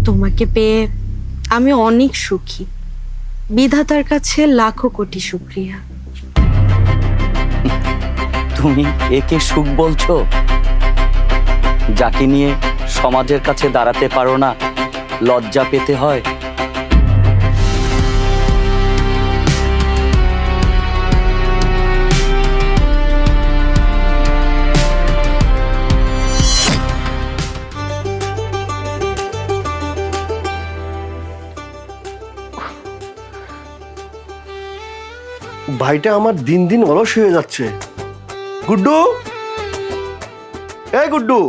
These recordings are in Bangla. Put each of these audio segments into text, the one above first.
তোমাকে পেয়ে আমি অনেক সুখী। বিধাতার কাছে লাখো কোটি শুকরিয়া। তুমি একে সুখ বলছো, যাকে নিয়ে সমাজের কাছে দাঁড়াতে পারো না, লজ্জা পেতে হয়? ভাইটা আমার দিন দিন অলস হয়ে যাচ্ছে। গুড্ডু, এই গুড্ডু,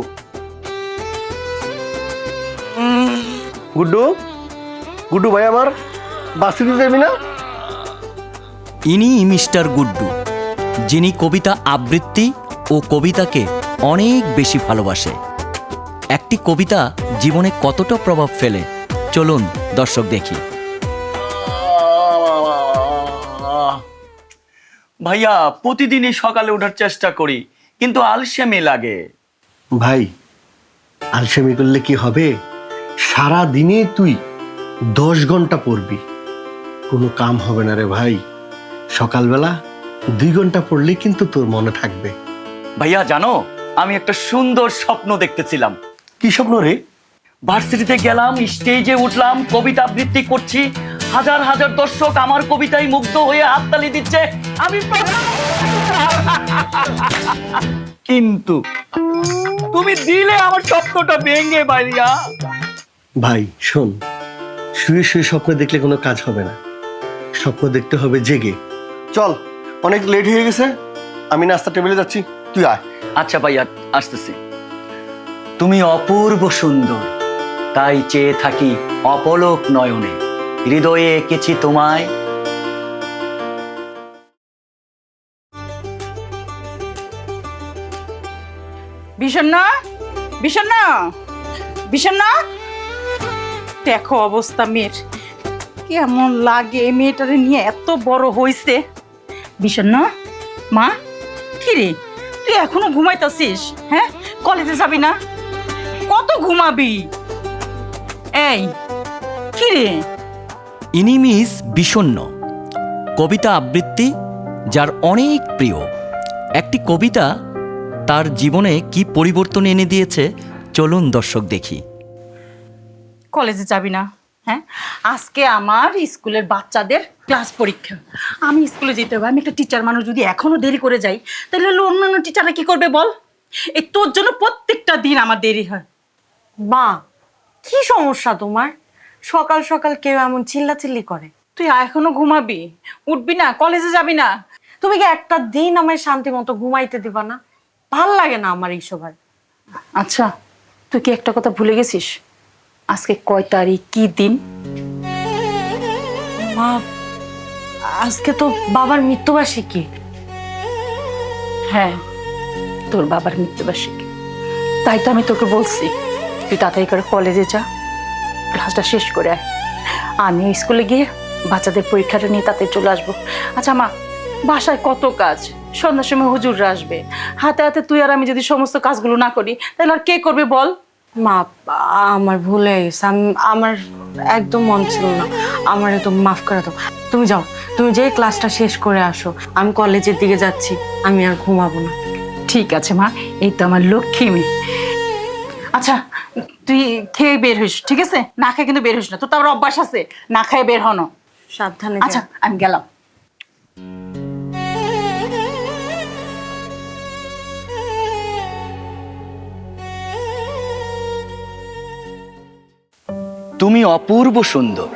গুড্ডু, গুড্ডু ভাই আমার বাসে দিতে যাবি না? ইনি মিস্টার গুড্ডু, যিনি কবিতা আবৃত্তি ও কবিতাকে অনেক বেশি ভালোবাসে। একটি কবিতা জীবনে কতটা প্রভাব ফেলে চলুন দর্শক দেখি। ভাইয়া, প্রতিদিনই সকালে ওঠার চেষ্টা করি, কিন্তু আলসেমি লাগে। ভাই, আলসেমি করলে কি হবে? সারা দিনে তুই 10 ঘন্টা পড়বি, কোনো কাম হবে না রে ভাই। সকালবেলা 2 ঘন্টা পড়লে কিন্তু তোর মনে থাকবে। ভাইয়া জানো, আমি একটা সুন্দর স্বপ্ন দেখতেছিলাম। কি স্বপ্ন রে? ভার্সিটিতে গেলাম, স্টেজে উঠলাম, কবিতা আবৃত্তি করছি, হাজার হাজার দর্শক আমার কবিতায় মুগ্ধ হয়ে হাততালি দিচ্ছে। আমি কিন্তু তুমি দিলে আমার স্বপ্নটা ভেঙে। ভাইয়া ভাই শোন, শুয়ে শুয়ে স্বপ্ন দেখলে কোনো কাজ হবে না, স্বপ্ন দেখতে হবে জেগে। চল, অনেক লেট হয়ে গেছে, আমি নাস্তা টেবিলে যাচ্ছি, তুই আয়। আচ্ছা ভাইয়া, আসতেছি। তুমি অপূর্ব সুন্দর, তাই চেয়ে থাকি অপলক নয়নে, হৃদয়ে এঁকেছি তোমায়। বিষণ্ণা, বিষণ্ণা, বিষণ্ণা, দেখো অবস্থা মেয়ের, কেমন লাগে এই মেয়েটারে নিয়ে, এত বড় হইছে। বিষণ্ণা মা, কি রে তুই এখনো ঘুমাইতাছিস? হ্যাঁ, কলেজে যাবি না? কত ঘুমাবি? এই কি রে? ইনি মিস বিষণ্ণ, কবিতা আবৃত্তি যার অনেক প্রিয়। একটি কবিতা তার জীবনে কি পরিবর্তন এনে দিয়েছে চলুন দর্শক দেখি। কলেজে যাবি না? হ্যাঁ, আজকে আমার স্কুলের বাচ্চাদের ক্লাস পরীক্ষা, আমি স্কুলে যেতে হবে। আমি একটা টিচার মানুষ, যদি এখনো দেরি করে যাই তাহলে অন্যান্য টিচাররা কি করবে বল? এই তোর জন্য প্রত্যেকটা দিন আমার দেরি হয়। মা, কি সমস্যা তোমার? সকাল সকাল কেউ এমন চিল্লাচিল্লি করে? তুই এখনো ঘুমাবি? উঠবি না? কলেজে যাবি না? তুমি কি একটা দিন আমায় শান্তি মতো ঘুমাইতে দিবা না? ভাল লাগে না আমার এইসব। আর আচ্ছা, তুই কি একটা কথা ভুলে গেছিস? আজকে কয় তারিখ, কি দিন? মা, আজকে তো বাবার মৃত্যুবার্ষিকী। হ্যাঁ, তোর বাবার মৃত্যুবার্ষিকী। তাই তো আমি তোকে বলছি তুই তাড়াতাড়ি করে কলেজে যা, ক্লাসটা শেষ করে আয়। আমি স্কুলে গিয়ে বাচ্চাদের পরীক্ষাটা নিয়ে তাতে চলে আসবো। আচ্ছা মা, বাসায় কত কাজ, সন্ধ্যার সময় হুজুররা আসবে, হাতে হাতে তুই আর আমি যদি সমস্ত কাজগুলো না করি তাহলে আর কে করবে বল? মা, আমার ভুল হয়ে গেছে, আমার একদম মন ছিল না, আমার একদম মাফ করে দাও। তুমি যাও, তুমি যে ক্লাসটা শেষ করে আসো, আমি কলেজের দিকে যাচ্ছি, আমি আর ঘুমাবো না। ঠিক আছে মা, এই তো আমার লক্ষ্মী মেয়ে। আচ্ছা, তুই খেয়ে বের হইস, ঠিক আছে? না খেয়ে কিন্তু বের হইস না, তোর তো আবার অভ্যাস আছে না খেয়ে বের হনো। সাবধানে। আচ্ছা, আমি গেলাম। তুমি অপূর্ব সুন্দর,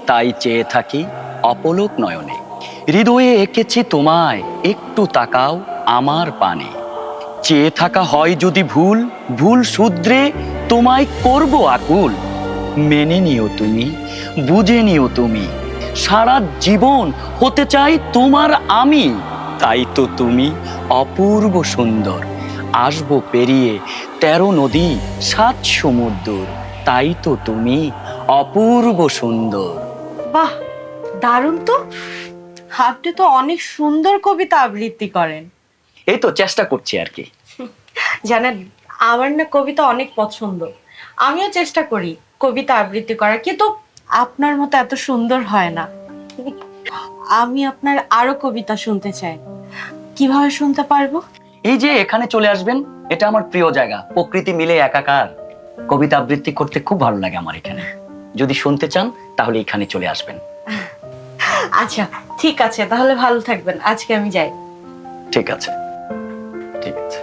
তাই চেয়ে থাকি অপলক নয়নে, হৃদয়ে এঁকেছি তোমায়, একটু তাকাও আমার পানে। চেয়ে থাকা হয় যদি ভুল, ভুল শুধরে তোমায় করব আকুল। মেনে নিও তুমি, বুঝে নিও তুমি, সারা জীবন হতে চাই তোমার আমি। তাই তো তুমি অপূর্ব সুন্দর, আসবো পেরিয়ে 13 নদী 7 সমুদ্র। তাই তো তুমি অপূর্ব সুন্দর। বাহ, দারুণ তো! আপনি তো অনেক সুন্দর কবিতা আবৃত্তি করেন। এই তো চেষ্টা করছি আর কি। জানেন, আমার না কবিতা অনেক পছন্দ, আমিও চেষ্টা করি কবিতা আবৃত্তি করা, কিন্তু আপনার মতো এত সুন্দর হয় না। আমি আপনার আরো কবিতা শুনতে চাই। কিভাবে শুনতে পারবো? এই যে এখানে চলে আসবেন, এটা আমার প্রিয় জায়গা, প্রকৃতি মিলে একাকার। কবিতা আবৃত্তি করতে খুব ভালো লাগে আমার এখানে। যদি শুনতে চান তাহলে এখানে চলে আসবেন। আচ্ছা ঠিক আছে, তাহলে ভালো থাকবেন, আজকে আমি যাই। ঠিক আছে, ঠিক আছে।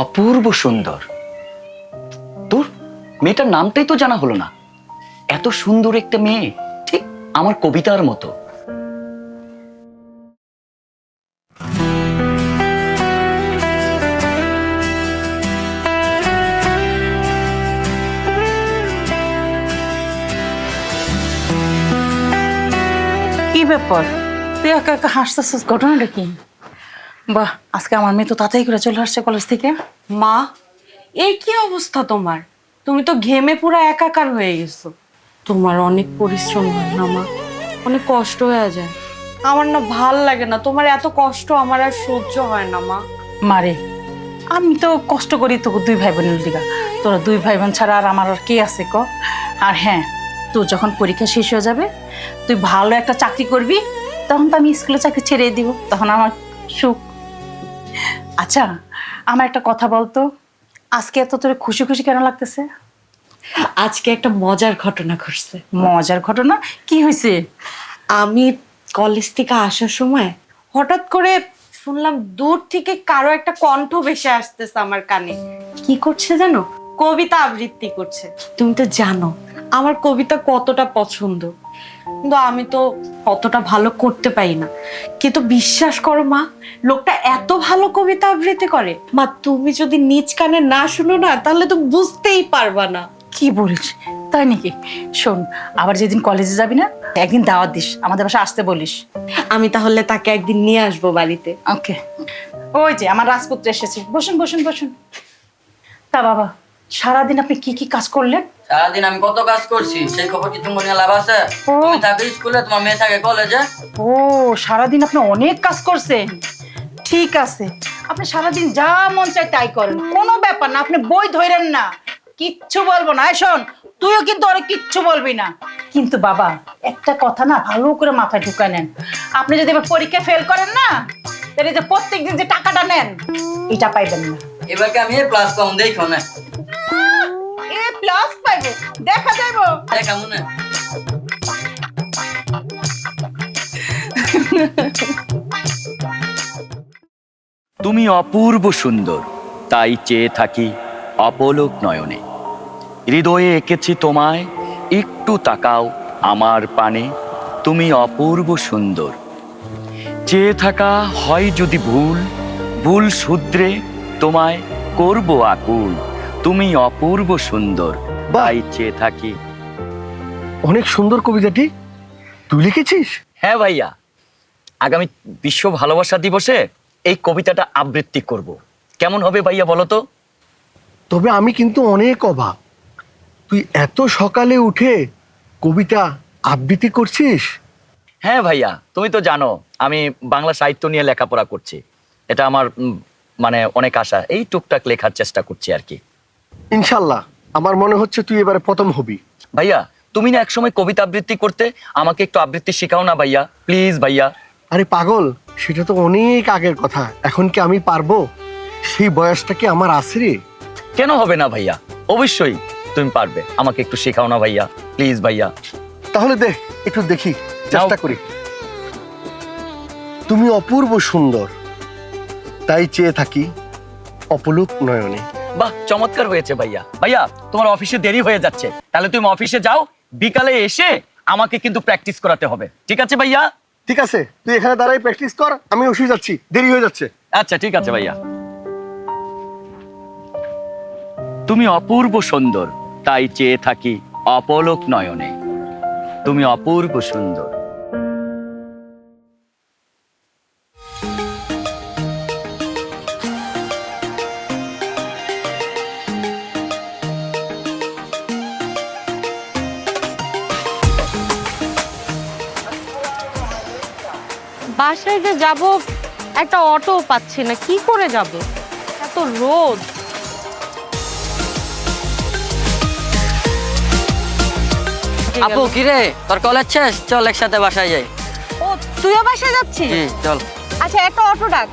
অপূর্ব সুন্দর। তোর মেয়েটার নামটাই তো জানা হলো না। এত সুন্দর একটা মেয়ে, ঠিক আমার কবিতার মতো। কি ব্যাপার, তুই একা একা হাসতেছিস, ঘটনাটা কি? বাহ, আজকে আমার মেয়ে তো তাড়াতাড়ি করে চলে আসছে কলেজ থেকে। মা, এই কি অবস্থা তোমার? তুমি তো ঘেমে পুরো একাকার হয়ে গেছো। তোমার অনেক পরিশ্রম হয় না মা? অনেক কষ্ট হয়ে যায়। আমার না ভাল লাগে না, তোমার এত কষ্ট আমার আর সহ্য হয় না মা। মারে, আমি তো কষ্ট করি তোকে দুই ভাই বোনের দিকে। তোরা দুই ভাই বোন ছাড়া আর আমার আর কে আছে ক? আর হ্যাঁ, তোর যখন পরীক্ষা শেষ হয়ে যাবে, তুই ভালো একটা চাকরি করবি, তখন তো আমি স্কুলে চাকরি ছেড়ে দিব, তখন আমার সুখ। আচ্ছা, আমার একটা কথা বলতো, আজকে এত তোর খুশি খুশি কেন লাগতেছে? আজকে একটা মজার ঘটনা ঘটছে। মজার ঘটনা? কি হয়েছে? আমি কলেজ থেকে আসার সময় হঠাৎ করে শুনলাম দূর থেকে কারো একটা কণ্ঠ ভেসে আসতেছে আমার কানে। কি করছে জানো? কবিতা আবৃত্তি করছে। তুমি তো জানো আমার কবিতা কতটা পছন্দ, কিন্তু আমি তো অতটা ভালো করতে পারি না। কিন্তু বিশ্বাস করো মা, লোকটা এত ভালো কবিতা আবৃত্তি করে। মা, তুমি যদি নিজ কানে না শুনো না, তাহলে তো বুঝতেই পারবা না। কি বলিস? তাই নাকি? শোন, আবার যেদিন কলেজে যাবি না, একদিন দাওয়াত দিস, আমাদের বাসায় আসতে বলিস। আমি তাহলে তাকে একদিন নিয়ে আসবো বাড়িতে। ওকে। ওই যে আমার রাজপুত্র এসেছে, বসুন বসুন বসুন। তা বাবা, সারাদিন আপনি কি কি কাজ করলেন? সারাদিন আমি কত কাজ করছি, সেই খবর কি তোমার নিয়ে লাভ আছে? ও। তুমি থাকো স্কুলে, তোমার মেয়ে থাকে কলেজে। ও, সারাদিন আপনি অনেক কাজ করছেন। ঠিক আছে, আপনি সারাদিন যা মন চায় তাই করেন, কোনো ব্যাপার না, আপনি বই ধরেন না, কিচ্ছু বলবো না। এই শোন, তুইও কিন্তু অনেক কিচ্ছু বলবি না। কিন্তু বাবা, একটা কথা না ভালো করে মাথায় ঢুকায় নেন, আপনি যদি এবার পরীক্ষা ফেল করেন না, তাহলে যে প্রত্যেকদিন যে টাকাটা নেন, এটা পাইবেন না। এবারকে আমি প্লাস কম দেখো না, এ প্লাস পাইবো, দেখা যাইবো। দেখা মনে। তুমি অপূর্ব সুন্দর, তাই চেয়ে থাকি অপলক নয়নে। হৃদয়ে এঁকেছি তোমায়, একটু তাকাও আমার পানে। তুমি অপূর্ব সুন্দর। চেয়ে থাকা হয় যদি ভুল, ভুল শুধরে তোমায় করব আকুল। তুমি অপূর্ব সুন্দর, তাই চেয়ে থাকি। অনেক সুন্দর কবিতাটি তুই লিখেছিস? হ্যাঁ ভাইয়া, আগামী বিশ্ব ভালোবাসা দিবসে এই কবিতাটা আবৃত্তি করব। কেমন হবে ভাইয়া বলো তো? তবে আমি কিন্তু অনেক অবাক, তুই এত সকালে উঠে কবিতা আবৃত্তি করছিস? হ্যাঁ ভাইয়া, তুমি তো জানো আমি বাংলা সাহিত্য নিয়ে লেখাপড়া করছি। এটা আমার মানে অনেক আশা, এই টুকটাক লেখার চেষ্টা করছি আর কি। ইনশাল্লাহ, আমার মনে হচ্ছে তুই এবারে প্রথম হবি। ভাইয়া, তুমি না একসময় কবিতা আবৃত্তি করতে, আমাকে একটু আবৃত্তি শেখাও না ভাইয়া, প্লিজ ভাইয়া। আরে পাগল, সেটা তো অনেক আগের কথা, এখন কি আমি পারবো? সেই বয়সটা কি আমার আছে রে? কেন হবে না ভাইয়া, অবশ্যই তুমি পারবে, আমাকে একটু শেখাও না ভাইয়া, প্লিজ ভাইয়া। তাহলে দে একটু দেখি, চেষ্টা করি। তুমি অপূর্ব সুন্দর, তাই চেয়ে থাকি অপলক নয়নে। বাহ, চমৎকার হয়েছে ভাইয়া। ভাইয়া, তোমার অফিসে দেরি হয়ে যাচ্ছে, তাহলে তুমি অফিসে যাও, বিকালে এসে আমাকে কিন্তু প্র্যাকটিস করাতে হবে, ঠিক আছে ভাইয়া? ঠিক আছে, তুই এখানে দাঁড়াই প্র্যাকটিস কর, আমি অফিস যাচ্ছি, দেরি হয়ে যাচ্ছে। আচ্ছা ঠিক আছে ভাইয়া। তুমি অপূর্ব সুন্দর, তাই চেয়ে থাকি অপলক নয়নে। তুমি অপূর্ব সুন্দর। বাসায় যে যাব, একটা অটো পাচ্ছি না, কি করে যাব? এত রোদ। আটকে আপু গেল। কি রে তোর কলেজ শেষ, চল একসাথে বাসায় যাই। ও তুইও বাসায় যাচ্ছিস? জি চল। আচ্ছা একটা অটো ডাক।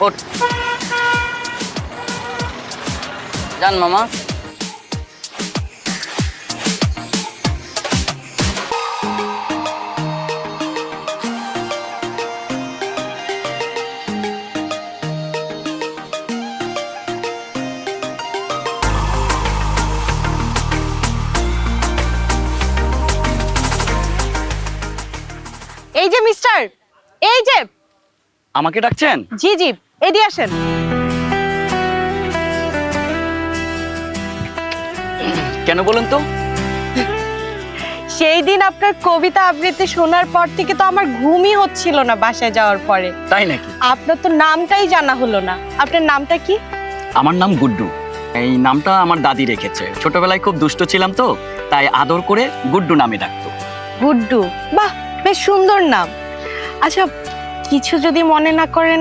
ওঠ। যান মামা। এই যে মিস্টার, এই যে। আমাকে ডাকছেন? জি জি, এদিকে আসেন। কেন বলুন তো? সেই দিন আপনার কবিতা আবৃত্তি শোনার পর থেকে তো আমার ঘুমই হচ্ছিল না বাসায় যাওয়ার পরে। তাই নাকি? আপনার তো নামটাই জানা হলো না। আপনার নামটা কি? আমার নাম গুড্ডু। এই নামটা আমার দাদি রেখেছে। ছোটবেলায় খুব দুষ্ট ছিলাম তো, তাই আদর করে গুড্ডু নামে ডাকতো। গুড্ডু, বাহ বেশ সুন্দর নাম। আচ্ছা কিছু যদি মনে না করেন,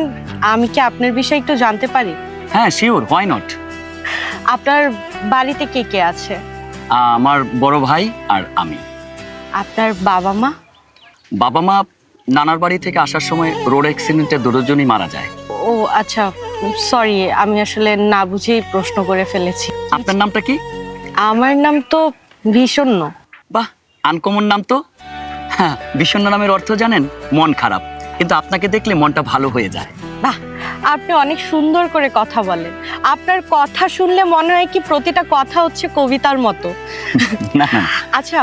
আমি কি আপনার বিষয়ে একটু জানতে পারি? হ্যাঁ শিওর, হোয়াই নট। আপনার বাড়িতে কে কে আছে? আমার বড় ভাই আর আমি। আপনার বাবা মা? বাবা মা নানার বাড়ি থেকে আসার সময় রোড অ্যাক্সিডেন্টে দুজনই মারা যায়। ও আচ্ছা, সরি আমি আসলে না বুঝেই প্রশ্ন করে ফেলেছি। আপনার নামটা কি? আমার নাম তো ভীষণ্ণ। বাহ, আনকমন নাম তো। হ্যাঁ, বিষণ্ণ নামের অর্থ জানেন? মন খারাপ। কিন্তু আপনাকে দেখলে মনটা ভালো হয়ে যায়। বাহ, আপনি অনেক সুন্দর করে কথা বলেন। আপনার কথা শুনলে মনে হয় কি প্রতিটা কথা হচ্ছে কবিতার মতো। না না, আচ্ছা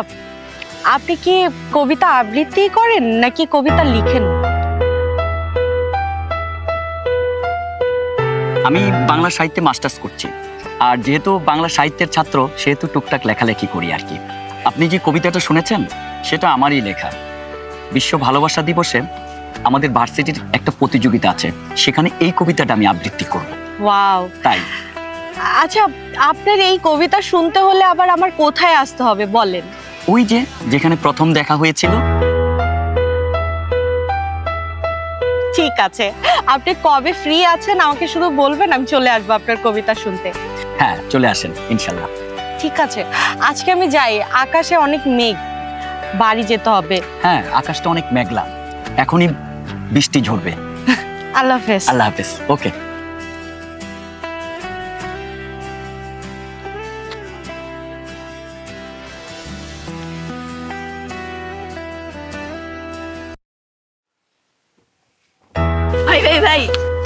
আপনি কি কবিতা আবৃত্তি করেন নাকি কবিতা লিখেন? আমি বাংলা সাহিত্যে মাস্টার্স করছি। আর যেহেতু বাংলা সাহিত্যের ছাত্র, সেহেতু টুকটাক লেখালেখি করি আর কি। আপনি যে কবিতাটা শুনেছেন সেটা আমারই লেখা। বিশ্ব ভালোবাসা দিবসে আমাদের ভার্সিটির একটা প্রতিযোগিতা আছে, সেখানে এই কবিতাটা আমি আবৃত্তি করব। ওয়াও। তাই আচ্ছা আপনার এই কবিতা শুনতে হলে আবার আমার কোথায় আসতে হবে বলেন? ওই যে যেখানে প্রথম দেখা হয়েছিল। ঠিক আছে, আপনি কবে ফ্রি আছেন আমাকে শুধু বলবেন, আমি চলে আসবো আপনার কবিতা শুনতে। হ্যাঁ, চলে আসেন ইনশাল্লাহ। ঠিক আছে, আজকে আমি যাই। আকাশে অনেক মেঘ, বাড়ি যেতে হবে। হ্যাঁ, আকাশটা অনেক মেঘলা, এখনই বৃষ্টি ঝরবে। আল্লাহ হাফেজ। আল্লাহ হাফেজ। ওকে। ভাই ভাই ভাই,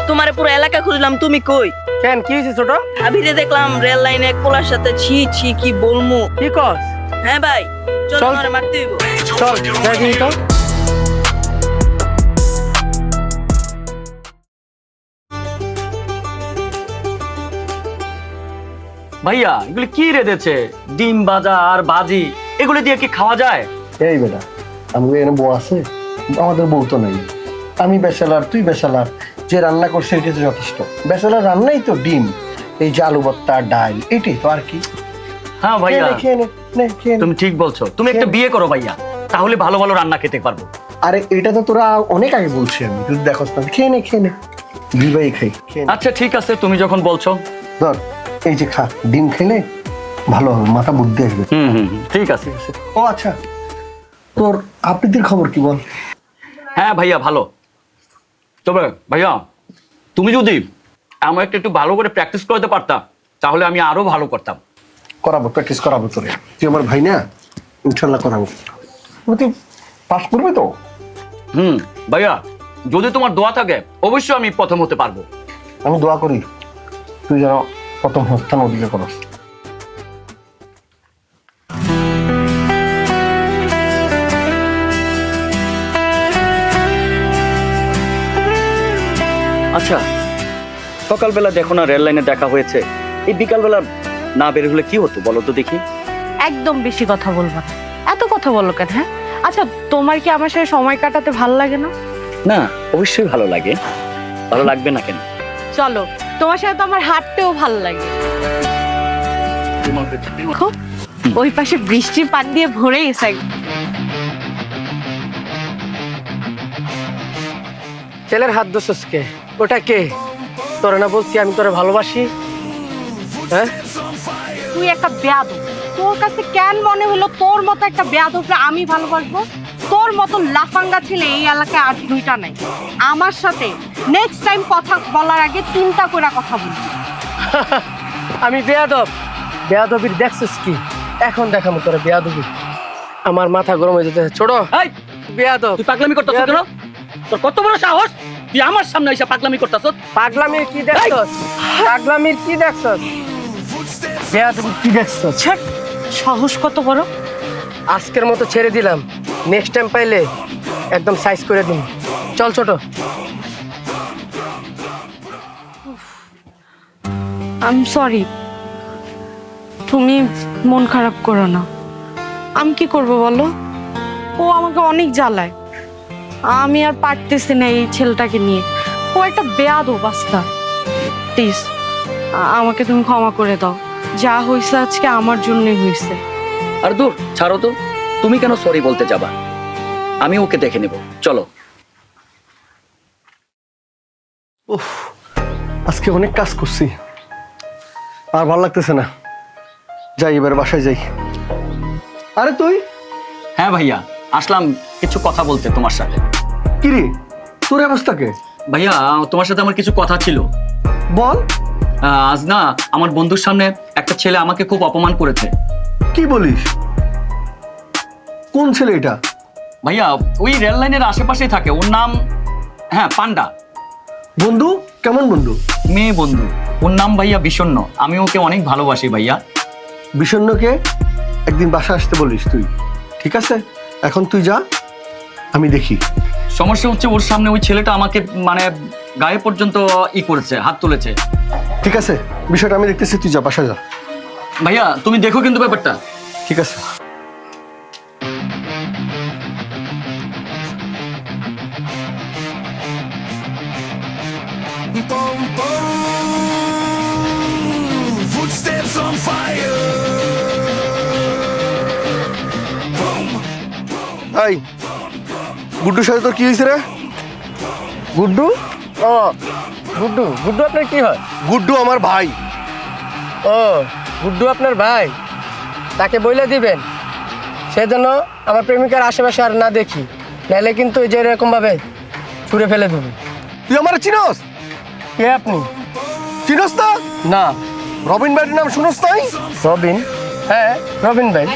তোমার পুরো এলাকা খুঁজলাম, তুমি কই? কেন কি হয়েছে ছোট? আবিরে দেখলাম রেল লাইনে এক পোলার সাথে ছি ছি কি বলমু। কি কস? হ্যাঁ ভাই, চল চল। আমারে মারতে হইব। চল দেখি তো। ভাইয়া, এগুলো কি রেঁধেছে? ডিম ভাজা আর ভাজি, এগুলো দিয়ে কি খাওয়া যায়? এই বেটা, আমি এখানে বউ আছে, আমাদের বউ তো নেই। আমি বেচালার, তুই বেচালার, যে রান্না করছে এটাই তো যথেষ্ট। বেচালার রান্নাই তো ডিম, এই যে আলু ভর্তা, ডাল, এটাই তো আর কি। হ্যাঁ ভাইয়া, খেয়ে নে, নে, খেয়ে নে। তুমি ঠিক বলছো। তুমি একটা বিয়ে করো ভাইয়া, তাহলে ভালো ভালো রান্না খেতে পারবো। আরে এটা তো তোরা অনেক আগে বলছি আমি, তুই দেখো না। খেয়ে নে, খেয়ে নে, দুই ভাই খাই, খেয়ে নে। আচ্ছা ঠিক আছে, তুমি যখন বলছো। ধর এই যে খা, ডিম খেলে ভালো হবে, মাথা বুদ্ধি আসবে। হুম হুম হুম, ঠিক আছে। ও আচ্ছা, তোর আবৃত্তির খবর কি বল? হ্যাঁ ভাইয়া, ভালো। তবে ভাইয়া, তুমি যদি আমার একটু ভালো করে প্র্যাকটিস করতে পারতাম, তাহলে আমি আরো ভালো করতাম। করাবো, প্র্যাকটিস করাবো তোরে। তুই আমার ভাই না, ইনশাল্লাহ করাবো। তুই পাস করবে তো? হুম ভাইয়া, যদি তোমার দোয়া থাকে অবশ্যই আমি প্রথম হতে পারবো। আমি দোয়া করি তুই যেন প্রথম স্থান অধিকার করস। আচ্ছা, সকালবেলা দেখো না রেল লাইনে দেখা হয়েছে, এই বিকালবেলা না বের হলে কি হতো বলো তো দেখি? একদম বেশি কথা বলবো না। এত কথা বলো কেন? হ্যাঁ আচ্ছা, তোমার কি আমার সাথে সময় কাটাতে ভালো লাগে না? না, অবশ্যই ভালো লাগে। ভালো লাগবে না কেন? চলো, তোমার সাথে তো আমার হাঁটতেও ভালো লাগে। দেখো, ওই পাশে বৃষ্টির পানি দিয়ে ভরে গেছে। ছেলের হাত ধরছস কে? ওটা কে? তোরে না বলছি আমি তোরে ভালোবাসি? হ্যাঁ, তুই একটা বেয়াদব। তোর কাছে কেন মনে হলো তোর মতো একটা বেয়াদবকে আমি ভালোবাসবো? তোর মতো লাফাঙ্গা ছেলে এই এলাকায় আর দুইটা নাই। আমার সাথে নেক্সট টাইম কথা বলার আগে চিন্তা করে কথা বলবি। আমি বেয়াদব? বেয়াদবির দেখছস কি? এখন দেখামু তোরে বেয়াদবি। আমার মাথা গরম হয়ে যেতেছে। ছোট এই বেয়াদব, তুই পাগলামি করতেছ কেন? তোর কত বড় সাহস, তুই আমার সামনে এসে পাগলামি করতেছ? পাগলামির কি দেখছস? পাগলামির কি দেখছস? বেয়াদবির কি দেখছস? ছাড়, সাহস কত বড়! আজকের মতো ছেড়ে দিলাম, নেক্সট টাইম পাইলে একদম সাইজ করে দিন। চল ছোট। আই এম সরি, তুমি মন খারাপ করো না। আমি কি করব বলো? ও আমাকে অনেক জ্বালায়। আমি আর পারতেছি না এই ছেলেটাকে নিয়ে। ও একটা বেয়াদব বাস্তা। প্লিজ আমাকে তুমি ক্ষমা করে দাও। যা হয়েছে আজকে আমার জন্যই হয়েছে। আর দূর ছাড়ো তো, তুমি কেন সরি বলতে যাবা? আমি ওকে দেখে নেব, চলো। উফ, আজকে অনেক কাজ করছি, আর ভালো লাগতেছে না। যাই, এবার বাসায় যাই। আরে তুই? হ্যাঁ ভাইয়া, আসলাম কিছু কথা বলতে তোমার সাথে। কিরে, তোর অবস্থাকে? ভাইয়া, তোমার সাথে আমার কিছু কথা ছিল। বল। আজ না আমার বন্ধুর সামনে একটা ছেলে আমাকে খুব অপমান করেছে। কি বলিস? কোন ছেলে এটা? ভাইয়া, ওই রেল লাইনের আশেপাশেই থাকে, ওর নাম হ্যাঁ পান্ডা। বন্ধু? কেমন বন্ধু? মেয়ে বন্ধু। ওর নাম ভাইয়া বিষণ্ণ। আমি ওকে অনেক ভালোবাসি ভাইয়া। বিষণ্ণকে একদিন বাসা আসতে বলিস তুই, ঠিক আছে? এখন তুই যা, আমি দেখি। সমস্যা হচ্ছে ওর সামনে ওই ছেলেটা আমাকে মানে গায়ে পর্যন্ত করেছে, হাত তুলেছে। ঠিক আছে, বিষয়টা আমি দেখতেছি, তুই যা, বাসা যা। ভাইয়া তুমি দেখো কিন্তু ব্যাপারটা। ঠিক আছে। Footsteps on fire. এই গুড্ডুর সাথে তোর কি হয়েছে রে? গুড্ডু? ও গুড্ডু, গুড্ডু আপনার কি হয়? গুড্ডু আমার ভাই। ও গুড্ডু আপনার ভাই? তাকে বলে দিবেন সেজন্য আমার প্রেমিকার আশেপাশে আর না দেখি, নাহলে কিন্তু এই যে এরকম ভাবে ছুঁড়ে ফেলে দেবে। তুই আমার চিনস? কে আপনি? চিনস না? না। রবিন ভাইয়ের নাম শুনস নাই? রবিন? হ্যাঁ রবিন ভাই।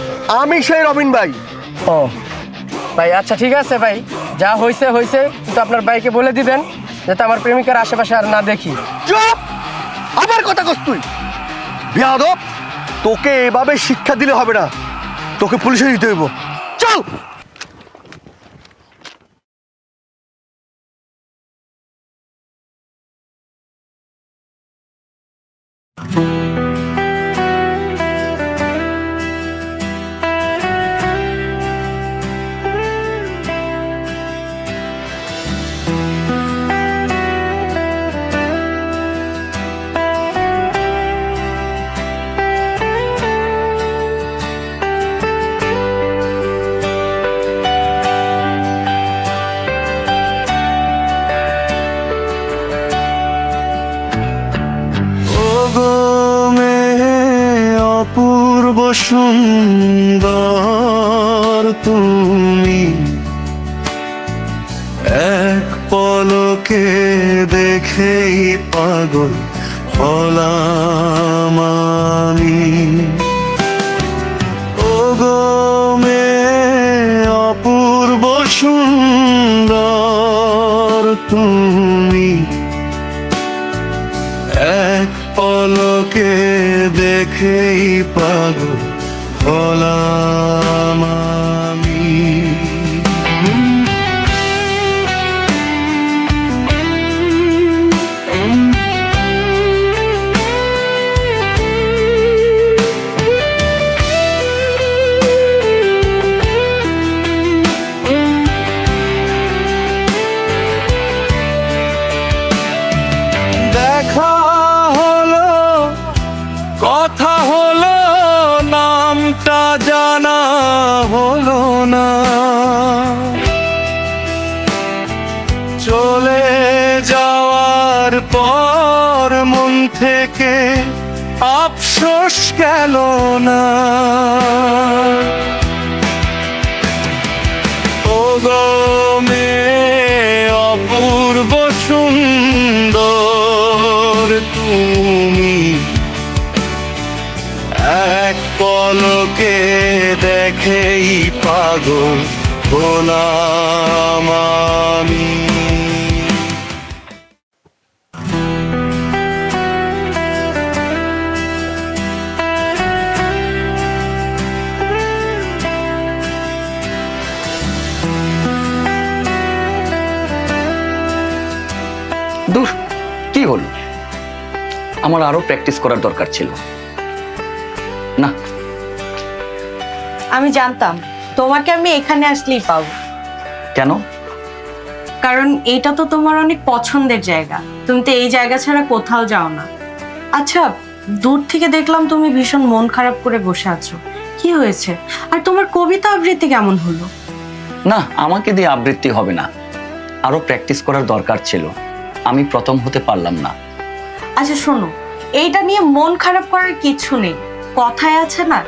আমি সেই রবিন ভাই। ও ভাই, আচ্ছা ঠিক আছে ভাই, যা হয়েছে হয়েছে, কিন্তু আপনার ভাইকে বলে দিবেন যাতে আমার প্রেমিকার আশেপাশে আর না দেখি। চুপ! আবার কথা কস তুই? বেয়াদব, তোকে এভাবে শিক্ষা দিলে হবে না, তোকে পুলিশে দিতে হইব। চল। অপূর্ব সুন্দর তুমি, এক পলকে দেখেই পাগল হলাম আমি। ওগো মেয়ে অপূর্ব সুন্দর তুমি, এক পলকে দেখেই পাগল হলাম আমি। দেখা হলো, কথা হলো থেকে আফসোস গেল না। ও গো মেয়ে অপূর্ব সুন্দর তুমি, এক পলকে দেখেই পাগল হলাম আমি। দূর, কি হলো? আমার আরো প্র্যাকটিস করার দরকার ছিল। না, আমি জানতাম তোমাকে আমি এখানে আসলেই পাবো, কেন? কারণ এটা তো তোমার অনেক পছন্দের জায়গা। তুমি তো এই জায়গা ছাড়া কোথাও যাও না। আচ্ছা, দূর থেকে দেখলাম তুমি ভীষণ মন খারাপ করে বসে আছো, কি হয়েছে? আর তোমার কবিতা আবৃত্তি কেমন হলো? না, আমাকে দিয়ে আবৃত্তি হবে না, আরো প্র্যাকটিস করার দরকার ছিল। আমি প্রথম হতে পারলাম না। আচ্ছা শোনো, এইটা নিয়ে মন খারাপ করার কিছু নেই। কথায় আছে না,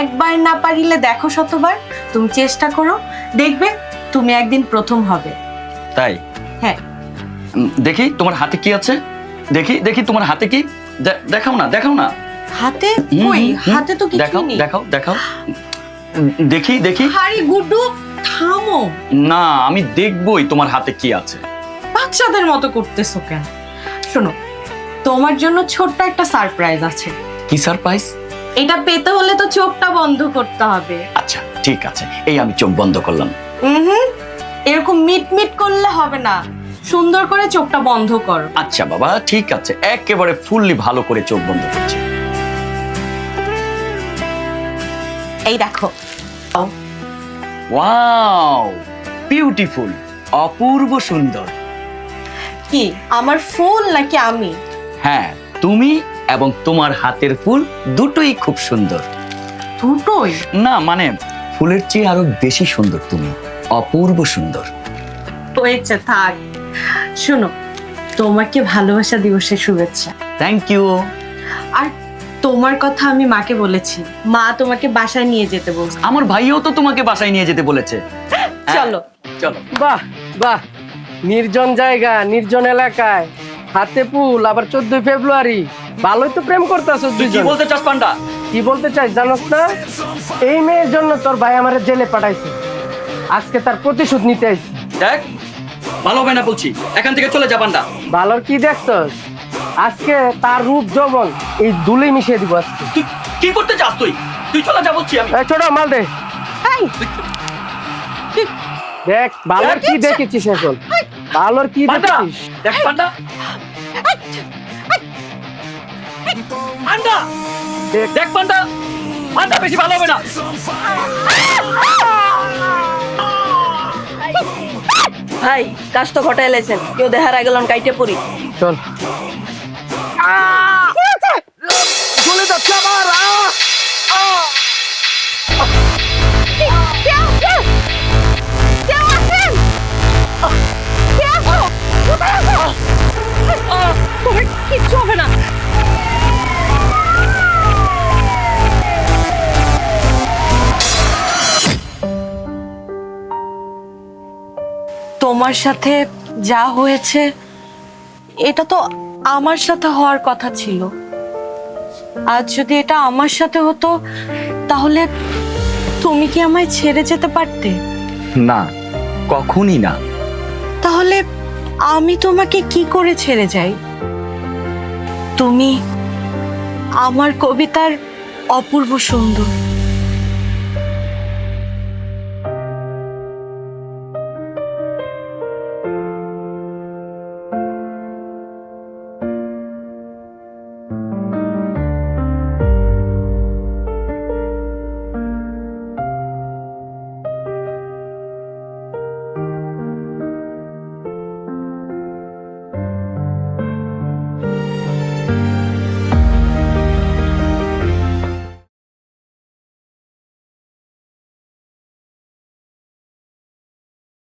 একবার না পারিলে দেখো শতবার। তুমি চেষ্টা করো, দেখবে তুমি একদিন প্রথম হবে। তাই? হ্যাঁ। দেখি তোমার হাতে কি আছে, দেখি দেখি তোমার হাতে কি, দেখাও না, দেখাও না। হাতে কই? হাতে তো কিছু দেখাও নেই। দেখাও দেখাও, দেখি দেখি। আরে গুড্ডু, থামো। না, আমি দেখবই তোমার হাতে কি আছে। বাচ্চাদের মতো করতেছো কেন? শোনো, তোমার জন্য ছোট্ট একটা সারপ্রাইজ আছে। কি সারপ্রাইজ? এটা পেতে হলে তো চোখটা বন্ধ করতে হবে। আচ্ছা ঠিক আছে, এই আমি চোখ বন্ধ করলাম। এরকম মিট মিট করলে হবে না, সুন্দর করে চোখটা বন্ধ করো। আচ্ছা বাবা, ঠিক আছে, একেবারে ফুললি ভালো করে চোখ বন্ধ করছি। এই দেখো। ওয়াও, বিউটিফুল, অপূর্ব সুন্দর। কি আমার ফুল নাকি আমি? হ্যাঁ, তুমি এবং তোমার হাতের ফুল দুটোই খুব সুন্দর। দুটোই? না মানে ফুলের চেয়ে আরো বেশি সুন্দর তুমি, অপূর্ব সুন্দর। হয়েছে, থাক। শোনো, তোমাকে ভালোবাসা দিবসের শুভেচ্ছা। Thank you. আর তোমার কথা আমি মাকে বলেছি, মা তোমাকে বাসায় নিয়ে যেতে বলছে। আমার ভাইও তো তোমাকে বাসায় নিয়ে যেতে বলেছে। চলো চলো। বাহ বাহ, নির্জন জায়গা, নির্জন এলাকায়, হাতে ফুল, আবার 14 ফেব্রুয়ারি। ভালোই তো প্রেম করতেছো তুই কি দুজন। বলতে চাস পান্ডা? কি বলতে চাই জানোস না? এই মেয়ের জন্য তোর ভাই আমারে জেলে পাঠাইছে, আজকে তার প্রতিশোধ নিতে আইছি। দেখ, ভালো হবে না বলছি, এখান থেকে চলে যা পান্ডা। ভালোর কি দেখছস? আজকে তার রূপ যৌবন এই ধুলি মিশিয়ে দিব আজকে। তুই কি করতে চাস? তুই তুই চলে যা বলছি আমি। এই ছোট মাল দে। দেখ ভালোর কি দেখেছিস এখন, ভালোর কি পান্ডা, দেখেছিস? দেখ পান্ডা, পান্ডা, দেখ পান্ডা, পান্ডা বেশি ভালো হবে না। ভাই, কাজ তো ঘটাই লাইছেন, কেউ দেখার আগে লন কাইটে পড়ি। চল। চলে যাচ্ছে আমার। তোমার কিচ্ছু হবে না। তোমার সাথে যা হয়েছে এটা তো আমার সাথে হওয়ার কথা ছিল। আজ যদি এটা আমার সাথে হতো, তাহলে তুমি কি আমায় ছেড়ে যেতে পারতে? না, কখনই না। তাহলে আমি তোমাকে কি করে ছেড়ে যাই? তুমি আমার কবিতার অপূর্ব সুন্দর।